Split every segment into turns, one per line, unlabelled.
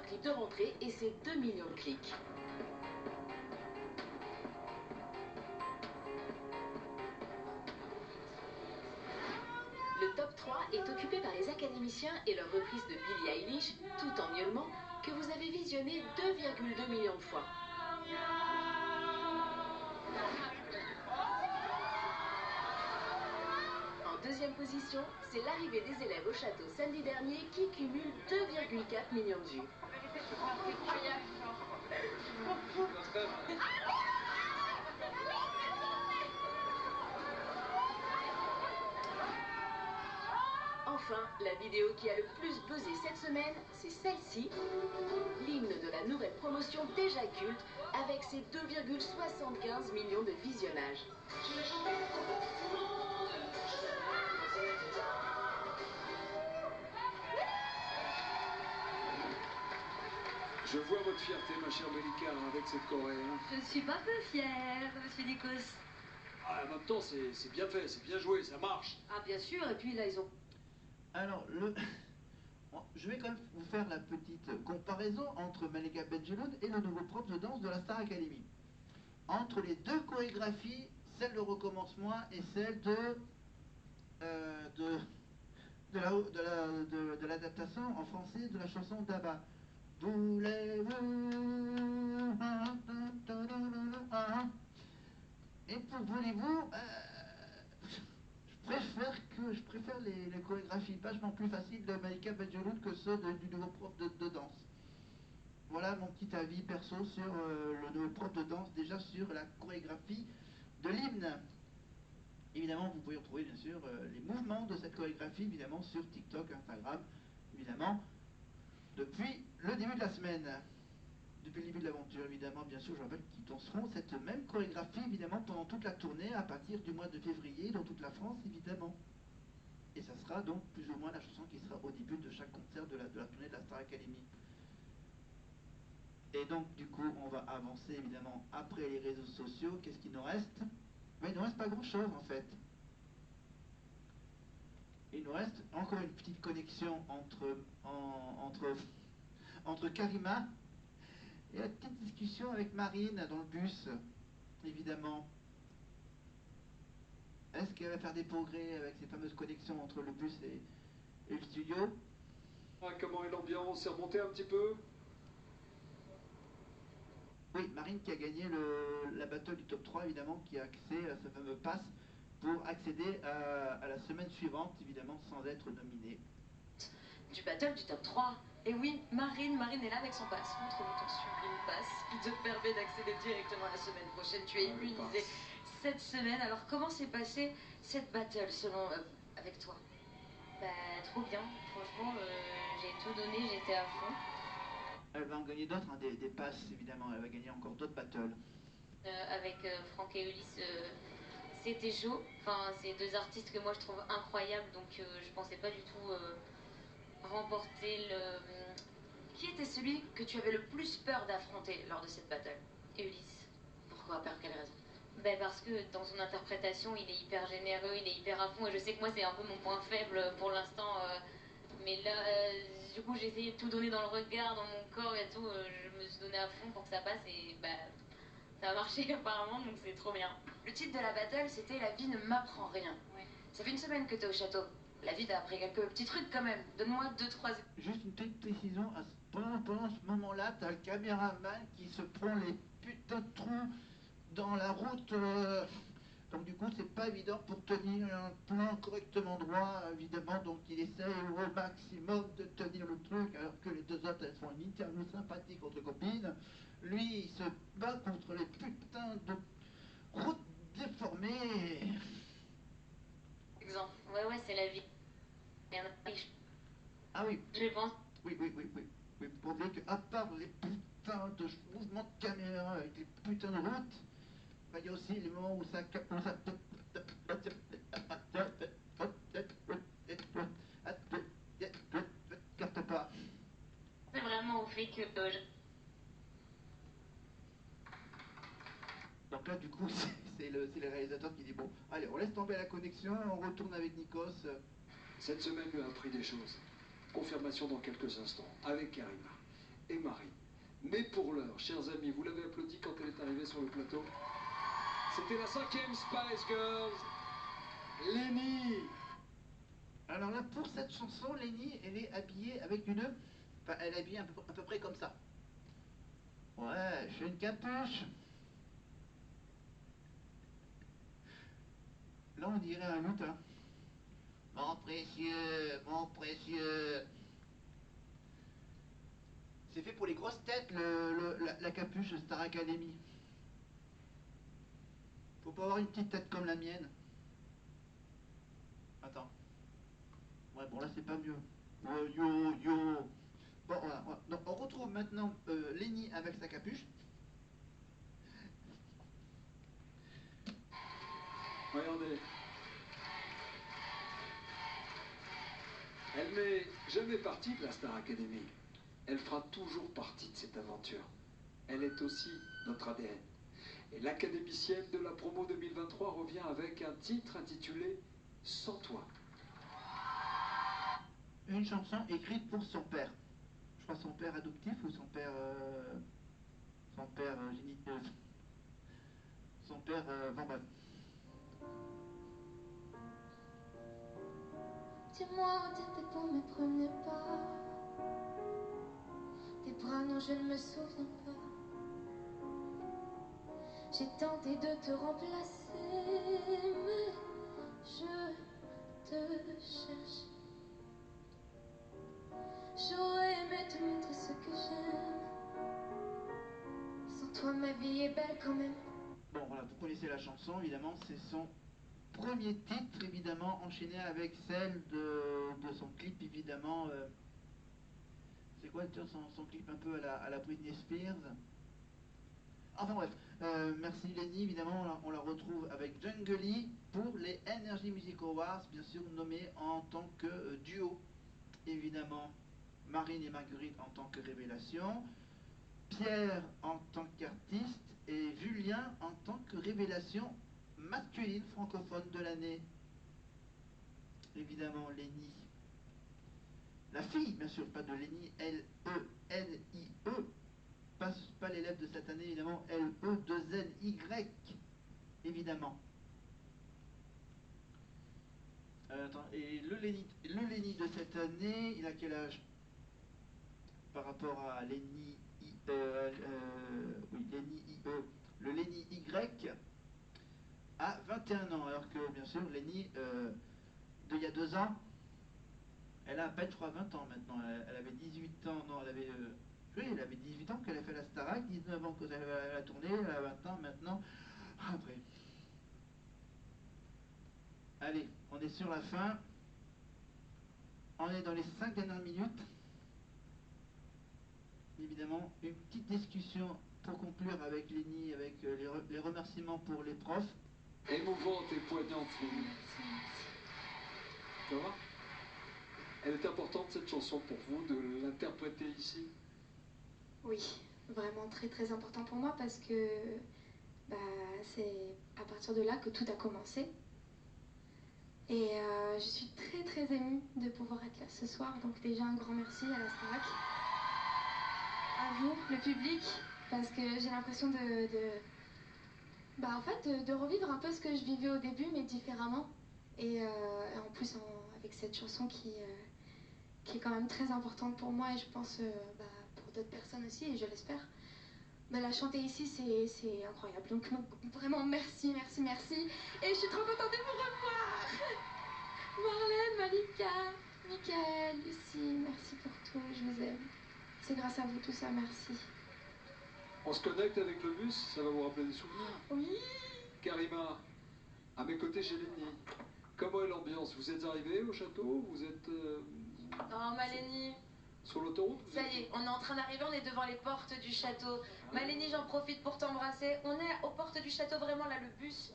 clip de rentrée et ses 2 millions de clics. Le top 3 est occupé par les académiciens et leur reprise de Billie Eilish, tout en miaulement, que vous avez visionné 2,2 millions de fois. En deuxième position, c'est l'arrivée des élèves au château samedi dernier qui cumule 2,4 millions de vues. Enfin, la vidéo qui a le plus buzzé cette semaine, c'est celle-ci, l'hymne de la nouvelle promotion déjà culte, avec ses 2,75 millions de visionnages.
Je vois votre fierté, ma chère Melika, avec cette Corée. Hein.
Je ne suis pas peu fière, monsieur Nikos.
Ah, en même temps, c'est bien fait, c'est bien joué, ça marche.
Ah, bien sûr, et puis là, ils ont...
Alors, je vais quand même vous faire la petite comparaison entre Malika Bendjelloun et le nouveau prof de danse de la Star Academy. Entre les deux chorégraphies, celle de Recommence-moi et celle de l'adaptation en français de la chanson d'Abba. Voulez-vous... Et pour voulez-vous... je préfère les chorégraphies vachement plus faciles de Malika Bendjelloun que ceux du nouveau prof de danse. Voilà mon petit avis perso sur le nouveau prof de danse, déjà sur la chorégraphie de l'hymne. Évidemment, vous pouvez retrouver bien sûr les mouvements de cette chorégraphie, évidemment, sur TikTok, Instagram, évidemment, depuis le début de la semaine. Depuis le début de l'aventure, évidemment, bien sûr, je rappelle qu'ils danseront cette même chorégraphie, évidemment, pendant toute la tournée, à partir du mois de février, dans toute la France, évidemment. Et ça sera donc plus ou moins la chanson qui sera au début de chaque concert de la tournée de la Star Academy. Et donc, du coup, on va avancer, évidemment, après les réseaux sociaux. Qu'est-ce qu'il nous reste? Mais il ne nous reste pas grand-chose, en fait. Il nous reste encore une petite connexion entre Karima et la petite discussion avec Marine dans le bus, évidemment. Est-ce qu'elle va faire des progrès avec ces fameuses connexions entre le bus et le studio?
Ah, comment est l'ambiance? C'est remonté un petit peu?
Oui, Marine qui a gagné la battle du top 3, évidemment, qui a accès à ce fameux pass pour accéder à la semaine suivante, évidemment, sans être nominée.
Du battle du top 3. Et oui, Marine est là avec son pass. Montre-nous ton sublime pass qui te permet d'accéder directement à la semaine prochaine. Tu es immunisé cette semaine. Alors, comment s'est passée cette battle, selon avec toi?
Bah, trop bien. Franchement, j'ai tout donné, j'étais à fond.
Elle va en gagner d'autres, hein, des passes, évidemment. Elle va gagner encore d'autres battles.
Avec Franck et Ulysse, c'était chaud. Enfin, c'est deux artistes que moi je trouve incroyables, donc je pensais pas du tout remporter le...
Qui était celui que tu avais le plus peur d'affronter lors de cette battle?
Ulysse.
Pourquoi? Par quelle raison?
Ben parce que dans son interprétation, il est hyper généreux, il est hyper à fond, et je sais que moi c'est un peu mon point faible pour l'instant. Mais là, du coup, j'ai essayé de tout donner dans le regard, dans mon corps et tout. Je me suis donné à fond pour que ça passe, et bah, ça a marché apparemment, donc c'est trop bien.
Le titre de la battle, c'était La vie ne m'apprend rien.
Ouais.
Ça fait une semaine que t'es au château. La vie t'a appris quelques petits trucs quand même. Donne-moi 2-3...
Juste une petite précision, pendant ce moment-là, t'as le caméraman qui se prend les putains de trous dans la route. Donc du coup, c'est pas évident pour tenir un plan correctement droit, évidemment. Donc il essaye au maximum de tenir le truc, alors que les deux autres, elles font une interview sympathique entre copines. Lui, il se bat contre les putains de routes déformées.
Exemple. Ouais, c'est la vie. Rien à dire.
Ah oui.
Je pense.
Oui. Pour dire qu'à part les putains de mouvements de caméra avec les putains de routes, il y a aussi les moments où ça capte pas.
C'est vraiment au fait que
Donc là, du coup, c'est le réalisateur qui dit bon, allez, on laisse tomber la connexion, on retourne avec Nikos.
Cette semaine lui a appris des choses. Confirmation dans quelques instants, avec Karima. et Marie. Mais pour l'heure, chers amis, vous l'avez applaudi quand elle est arrivée sur le plateau. C'était la 5e Spice Girls, Lenny.
Alors là, pour cette chanson, Lenny, elle est habillée avec une... Enfin, elle est habillée à peu près comme ça. Ouais, j'ai une capuche. Là, on dirait un lutin. Mon précieux, mon précieux. C'est fait pour les grosses têtes, la capuche Star Academy. Faut pas avoir une petite tête comme la mienne. Attends. Ouais, bon, là, c'est pas mieux. Oh, yo, yo. Bon, voilà. Donc, on retrouve maintenant Lenny avec sa capuche.
Regardez. Elle n'est jamais partie de la Star Academy. Elle fera toujours partie de cette aventure. Elle est aussi notre ADN. Et l'académicienne de la promo 2023 revient avec un titre intitulé « Sans toi ».
Une chanson écrite pour son père. Je crois son père adoptif ou son père... bon, bref.
Dis-moi où t'étais pour mes premiers pas. Tes bras, non, je ne me souviens pas. J'ai tenté de te remplacer, mais je te cherche. J'aurais aimé te montrer ce que j'aime. Sans toi, ma vie est belle quand même.
Bon, voilà, vous connaissez la chanson, évidemment, c'est son premier titre, évidemment, enchaîné avec celle de son clip, évidemment. C'est quoi son clip un peu à la Britney Spears? Enfin bref, merci Lenny, évidemment, on la retrouve avec Jungly pour les Energy Music Awards, bien sûr nommés en tant que duo, évidemment. Marine et Marguerite en tant que révélation, Pierre en tant qu'artiste et Julien en tant que révélation masculine francophone de l'année. Évidemment, Lenny. La fille, bien sûr, pas de Lenny, L-E-N-I-E. Pas l'élève de cette année, évidemment, L-E-2-N-Y. Évidemment. Attends, et le Lenny de cette année, il a quel âge par rapport à Lenny Lenny IE, le Lenny Y a 21 ans, alors que bien sûr Lenny d'il y a 2 ans, elle a à peine, je crois, 20 ans maintenant. Elle avait 18 ans, non, oui, elle avait 18 ans qu'elle a fait la Starac, 19 ans qu'elle a tourné, elle a 20 ans maintenant. Après. Allez, on est sur la fin. On est dans les 5 dernières minutes. Évidemment, une petite discussion pour conclure avec Lenny, avec les remerciements pour les profs.
Émouvante et poignante, Lenny. Ça va? Elle est importante, cette chanson, pour vous, de l'interpréter ici?
Oui, vraiment très très important pour moi parce que c'est à partir de là que tout a commencé. Et je suis très très émue de pouvoir être là ce soir. Donc déjà un grand merci à la Starac, à vous, le public, parce que j'ai l'impression de revivre un peu ce que je vivais au début, mais différemment. Et en plus avec cette chanson qui est quand même très importante pour moi et je pense pour d'autres personnes aussi, et je l'espère. Mais la chanter ici, c'est incroyable. Donc vraiment merci, merci, merci. Et je suis trop contente de vous revoir. Marlène, Malika, Mickaël, Lucie, merci pour tout, je vous aime. C'est grâce à vous tout ça, merci.
On se connecte avec le bus, ça va vous rappeler des souvenirs.
Oui.
Karima, à mes côtés chez Lenny. Comment est l'ambiance? Vous êtes arrivé au château? Vous êtes...
Oh, Malénie.
Sur l'autoroute?
Ça y est, on est en train d'arriver, on est devant les portes du château. Malénie, j'en profite pour t'embrasser. On est aux portes du château, vraiment, là, le bus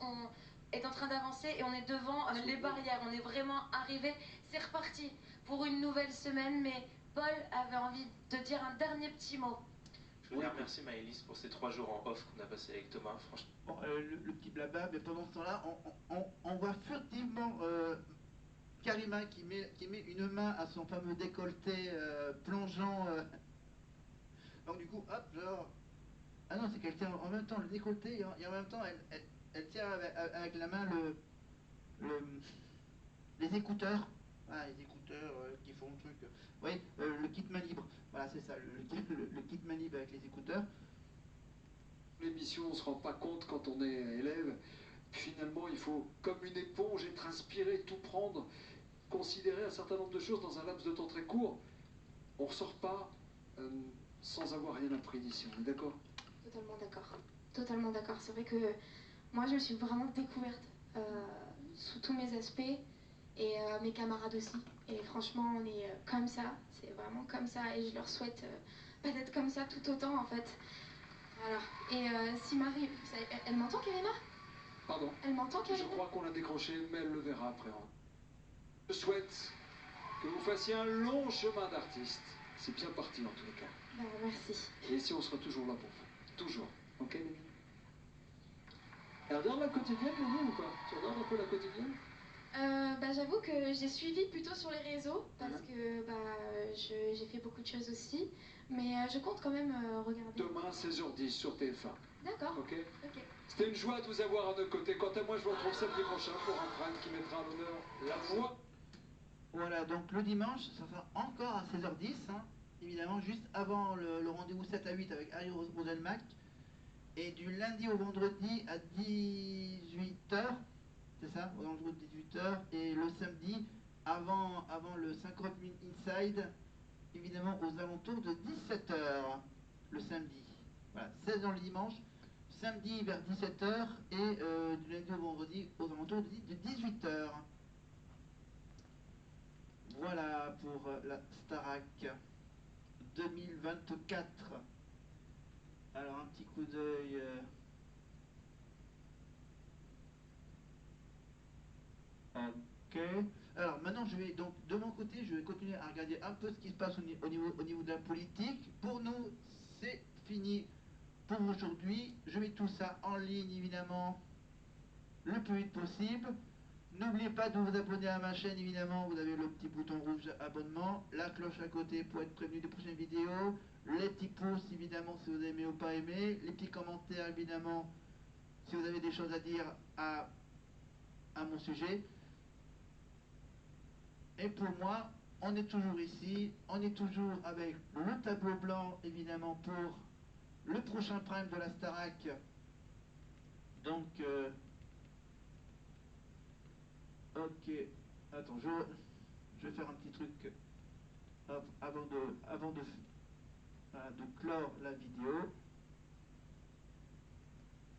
est en train d'avancer et on est devant les barrières. On est vraiment arrivé. C'est reparti pour une nouvelle semaine, mais Paul avait envie de dire un dernier petit mot.
Je voulais remercier Maëlys pour ces 3 jours en off qu'on a passé avec Thomas, franchement.
Bon, le petit blabla, mais pendant ce temps-là, on voit furtivement Karima qui met une main à son fameux décolleté plongeant coup, hop, genre... Ah non, c'est qu'elle tient en même temps le décolleté et en même temps, elle tient avec la main les écouteurs. Ah, les écouteurs qui font le truc... oui, le kit main libre. Voilà, c'est ça, le kit main libre avec les écouteurs.
L'émission, on ne se rend pas compte quand on est élève. Finalement, il faut, comme une éponge, être inspiré, tout prendre, considérer un certain nombre de choses dans un laps de temps très court. On ne ressort pas sans avoir rien appris d'ici, on est d'accord?
Totalement d'accord. Totalement d'accord. C'est vrai que moi, je me suis vraiment découverte sous tous mes aspects et mes camarades aussi. Et franchement, on est comme ça. C'est vraiment comme ça. Et je leur souhaite d'être comme ça tout autant, en fait. Voilà. Et si Marie... Elle m'entend, Karima?
Pardon?
Elle m'entend, Karima?
Je crois qu'on l'a décroché, mais elle le verra après. Je souhaite que vous fassiez un long chemin d'artiste. C'est bien parti en tous les cas.
Bah, merci.
Et ici, on sera toujours là pour vous. Toujours. Ok, Lémi? Elle regarde la quotidienne, Lémi, ou pas? Tu regardes un peu la quotidienne?
J'avoue que j'ai suivi plutôt sur les réseaux parce que j'ai fait beaucoup de choses aussi, mais je compte quand même regarder.
Demain, 16h10 sur TF1.
D'accord.
Ok?
Ok.
C'était une joie de vous avoir à nos côtés. Quant à moi, je vous retrouve samedi prochain pour un prime qui mettra à l'honneur la voix.
Voilà, donc le dimanche, ça sera encore à 16h10, hein, évidemment, juste avant le rendez-vous 7 à 8 avec Harry Roselmack. Et du lundi au vendredi à 18h, c'est ça, au vendredi 18h, et le samedi, avant le 50 Minutes Inside, évidemment aux alentours de 17h, le samedi. Voilà, 16h le dimanche, samedi vers 17h, et du lundi au vendredi aux alentours de 18h. Voilà pour la Starac 2024. Alors un petit coup d'œil... Ok. Alors maintenant je vais donc de mon côté je vais continuer à regarder un peu ce qui se passe au niveau de la politique. Pour nous c'est fini pour aujourd'hui. Je mets tout ça en ligne évidemment le plus vite possible. N'oubliez pas de vous abonner à ma chaîne évidemment, vous avez le petit bouton rouge abonnement, la cloche à côté pour être prévenu des prochaines vidéos, les petits pouces évidemment si vous aimez ou pas aimé, les petits commentaires évidemment si vous avez des choses à dire à mon sujet. Et pour moi, on est toujours ici, on est toujours avec le tableau blanc évidemment pour le prochain prime de la Starac. Donc, ok, attends, je vais faire un petit truc avant de clore la vidéo.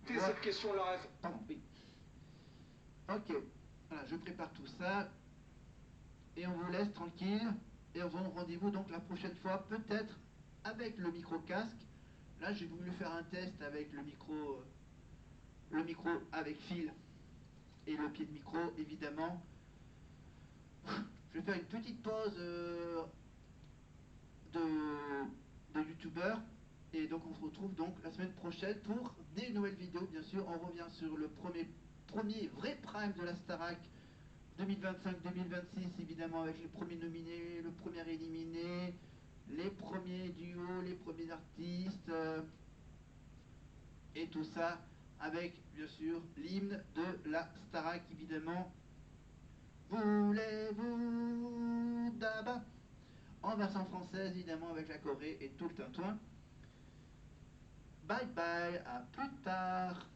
Voilà. Cette question-là, rêve.
Pardon, oui. Ok, voilà, je prépare tout ça. Et on vous laisse tranquille. Et on se donne rendez-vous donc la prochaine fois, peut-être avec le micro casque. Là, j'ai voulu faire un test avec le micro avec fil et le pied de micro, évidemment. Je vais faire une petite pause de youtubeur. Et donc on se retrouve donc la semaine prochaine pour des nouvelles vidéos, bien sûr. On revient sur le premier vrai prime de la Starac 2025-2026, évidemment, avec les premiers nominés, le premier éliminé, les premiers duos, les premiers artistes, et tout ça avec, bien sûr, l'hymne de la Starac, évidemment. Voulez-vous d'abord en version française, évidemment, avec la Corée et tout le tintouin. Bye bye, à plus tard.